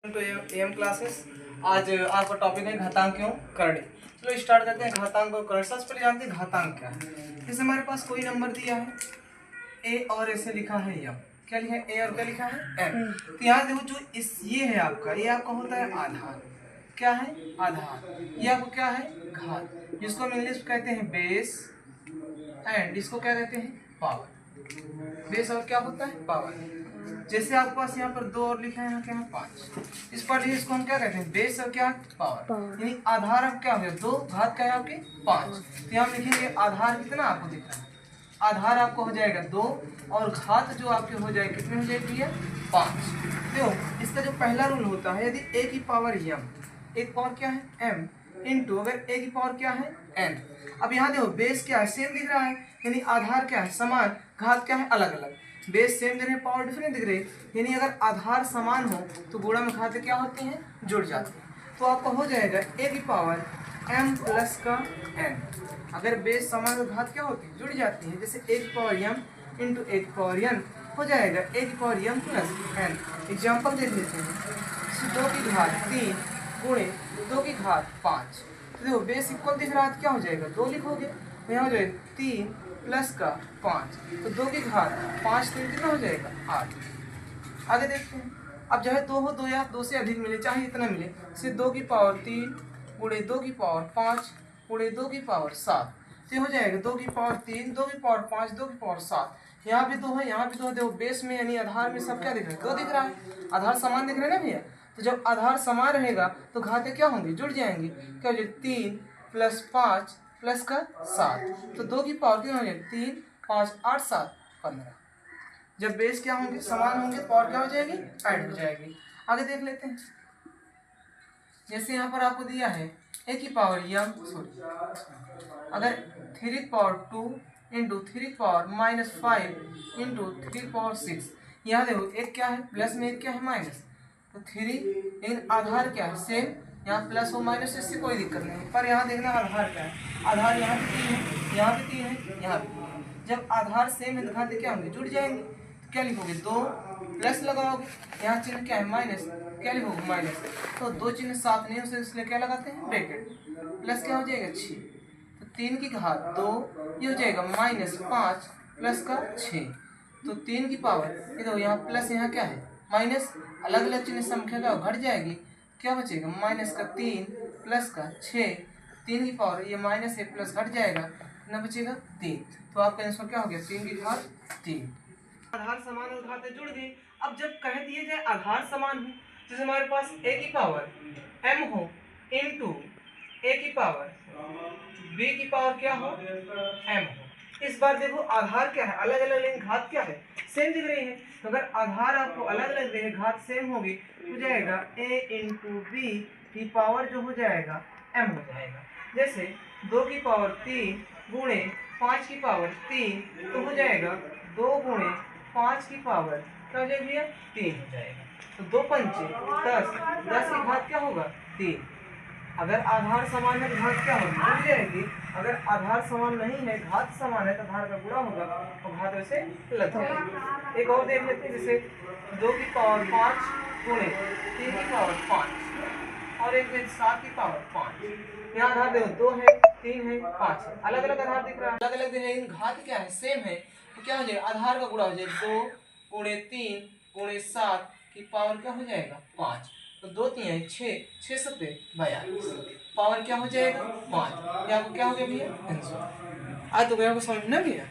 तो M classes. आज आपका टॉपिक है घातांकों करणी। चलो स्टार्ट करते हैं घातांक और करणी। सबसे पहले जानते हैं घातांक क्या है। जैसे हमारे पास कोई नंबर दिया है ए और ऐसे लिखा है एम, क्या लिखा है ए और क्या लिखा है एम। तो यहाँ देखो जो इस ये है आपका, ये आपका होता है आधार। क्या है आधार। ये आपको क्या है घात, जिसको हम इंग्लिश में कहते हैं बेस एंड इसको क्या कहते हैं पावर। बेस और क्या होता है पावर। जैसे आपके पास यहाँ पर 2 और लिखा है, यहाँ क्या है 5। इस पर इसको हम क्या कहते हैं बेस और क्या पावर। यानी आधार अब क्या हो गया 2, घात क्या है आपके 5। तो यहाँ लिखेंगे आधार कितना आपको दिख रहा है, आधार आपको हो जाएगा 2 और घात जो आपके हो जाएगी कितने हो जाएगी 5। देखो इसका जो पहला रूल होता है, यदि a की पावर m, एक पावर क्या है m इंटू अगर a की पावर क्या है n। अब यहाँ देखो बेस क्या है सेम दिख रहा है, यानी आधार क्या है समान, घात क्या है अलग अलग। बेस सेम दिख रहे हैं, पावर डिफरेंट दिख रही है, यानी अगर आधार समान हो तो गुणा में घात क्या होती हैं जुड़ जाती हैं। तो आपका हो जाएगा a की पावर m प्लस का n। अगर बेस समान हो घात क्या होती है जुड़ जाती है। जैसे a की पावर m इंटू a की पावर n हो जाएगा a की power m plus n। Example देख लेते हैं, 2 की घात 3 गुणे 2 की घात 5। तो देखो बेस इक्वल दिख रहा है, क्या हो जाएगा 2 लिखोगे तो यहाँ हो जाएगा 3 प्लस का 5। तो 2 की घात 5 3 कितना हो जाएगा 8। आगे देखते हैं, अब चाहे 2 हो 2 या 2 से अधिक मिले, चाहे इतना मिले, जैसे 2 की पावर 3 गुणे 2 की पावर 5 गुणे 2 की पावर 7। तो हो जाएगा 2 की पावर 3 2 की पावर 5 2 की पावर 7। यहाँ भी 2 है यहाँ भी 2 है। देखो बेस में यानी आधार में सब क्या दिख रहा है 2 दिख रहा है, आधार समान दिख रहा है ना भैया। तो जब आधार समान रहेगा तो घातें क्या होंगी जुड़ जाएंगी। क्या हो जाएगा 3 प्लस 5 प्लस का 7। तो 2 की पावर कितना हो जाएगी 3 5 8 7 15। जब बेस क्या होंगे समान होंगे पावर क्या हो जाएगी ऐड हो जाएगी। आगे देख लेते हैं, जैसे यहाँ पर आपको दिया है a की पावर m सॉरी अगर 3 की पावर 2 इंटू 3 की पावर -5 इंटू 3 की पावर 6। यहाँ देखो एक क्या है प्लस में एक क्या है माइनस, तो 3 लेकिन आधार क्या है सेम, यहाँ प्लस हो माइनस इससे कोई दिक्कत नहीं है। पर यहाँ देखना आधार क्या है, आधार यहाँ भी 3 है यहाँ भी 3 है यहाँ भी 3 है। जब आधार सेम है तो घाते क्या होंगे जुड़ जाएंगे। तो क्या लिखोगे 2 प्लस लगाओगे, यहाँ चिन्ह क्या है माइनस, क्या लिखोगे माइनस। तो 2 चिन्ह साथ नहीं उसे इसलिए क्या लगाते हैं ब्रैकेट, प्लस क्या हो जाएगा 6। तो 3 की घात 2 ये हो जाएगा -5 प्लस का 6। तो 3 की पावर ये देखो यहाँ प्लस यहाँ क्या है माइनस, अलग अलग चिन्ह संख्या का घट जाएगी, क्या बचेगा माइनस का 3 प्लस का 6। 3 की पावर ये माइनस है प्लस घट जाएगा कितना बचेगा 3। तो आपका आंसर क्या हो गया 3 की घात 3। आधार समान और घातें जुड़ गई। अब जब कह दिए जाए आधार समान हो, जैसे हमारे पास a की पावर m हो इंटू a की पावर b की पावर क्या हो m हो। इस बार देखो आधार क्या है अलग अलग लेकिन घात क्या है सेम दिख रही है। तो अगर आधार आपको अलग अलग देखे घात सेम होगी हो जाएगा a इंटू बी की पावर जो हो जाएगा m हो जाएगा। जैसे 2 की पावर 3 गुणे 5 की पावर 3 तो हो जाएगा 2 गुणे 5 की पावर क्या हो जाएगी 3 हो जाएगा। तो 2 पंचे 10, 10 की घात क्या होगा 3। अगर आधार समान है तो घात क्या होगी जुड़ जाएगी। अगर आधार समान नहीं है घात समान है तो आधार का गुणा होगा और घात वैसे लग जाएगी। एक और देख लेते हैं, जैसे 2 की पावर 5 गुणे 3 की पावर 5 और एक में 7 की पावर 5। यहाँ आधार देखो 2 है 3 है 5 है, अलग अलग आधार दिख रहा है अलग अलग दिख रहा है लेकिन घात क्या है सेम है। तो क्या हो जाएगा आधार का गुणा हो जाएगा 2 गुणे 3 गुणे 7 की पावर क्या हो जाएगा 5। तो 2 3 6 6 7 42 पावर क्या हो जाएगा 5। या क्या हो गया भैया आंसर। आज तो गया को समझना भैया।